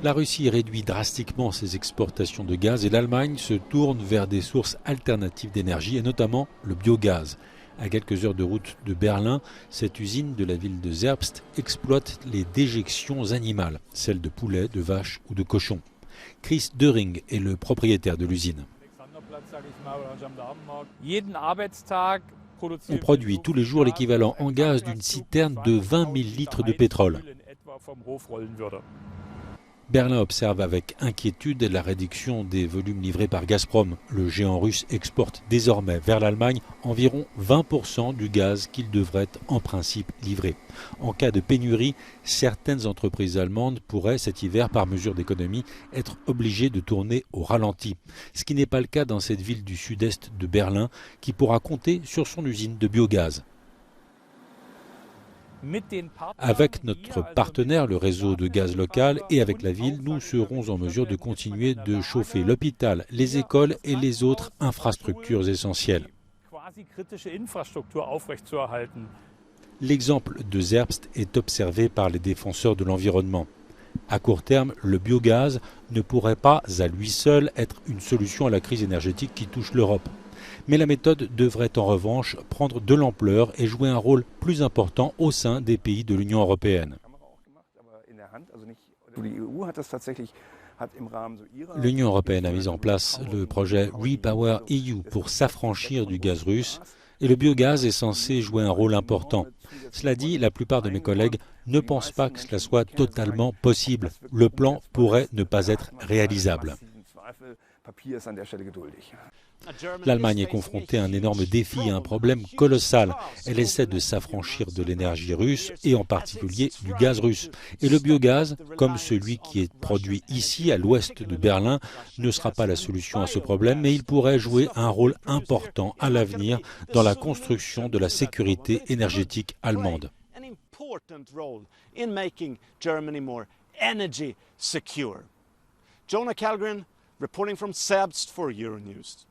La Russie réduit drastiquement ses exportations de gaz et l'Allemagne se tourne vers des sources alternatives d'énergie et notamment le biogaz. À quelques heures de route de Berlin, cette usine de la ville de Zerbst exploite les déjections animales, celles de poulets, de vaches ou de cochons. Chris Döring est le propriétaire de l'usine. On produit tous les jours l'équivalent en gaz d'une citerne de 20 000 litres de pétrole. Berlin observe avec inquiétude la réduction des volumes livrés par Gazprom. Le géant russe exporte désormais vers l'Allemagne environ 20% du gaz qu'il devrait en principe livrer. En cas de pénurie, certaines entreprises allemandes pourraient cet hiver, par mesure d'économie, être obligées de tourner au ralenti. Ce qui n'est pas le cas dans cette ville du sud-est de Berlin qui pourra compter sur son usine de biogaz. Avec notre partenaire, le réseau de gaz local, et avec la ville, nous serons en mesure de continuer de chauffer l'hôpital, les écoles et les autres infrastructures essentielles. L'exemple de Zerbst est observé par les défenseurs de l'environnement. À court terme, le biogaz ne pourrait pas à lui seul être une solution à la crise énergétique qui touche l'Europe. Mais la méthode devrait en revanche prendre de l'ampleur et jouer un rôle plus important au sein des pays de l'Union européenne. L'Union européenne a mis en place le projet Repower EU pour s'affranchir du gaz russe et le biogaz est censé jouer un rôle important. Cela dit, la plupart de mes collègues ne pensent pas que cela soit totalement possible. Le plan pourrait ne pas être réalisable. L'Allemagne est confrontée à un énorme défi, à un problème colossal. Elle essaie de s'affranchir de l'énergie russe et en particulier du gaz russe. Et le biogaz, comme celui qui est produit ici à l'ouest de Berlin, ne sera pas la solution à ce problème, mais il pourrait jouer un rôle important à l'avenir dans la construction de la sécurité énergétique allemande. Jonah Kellgren, reporting from Zerbst for Euronews.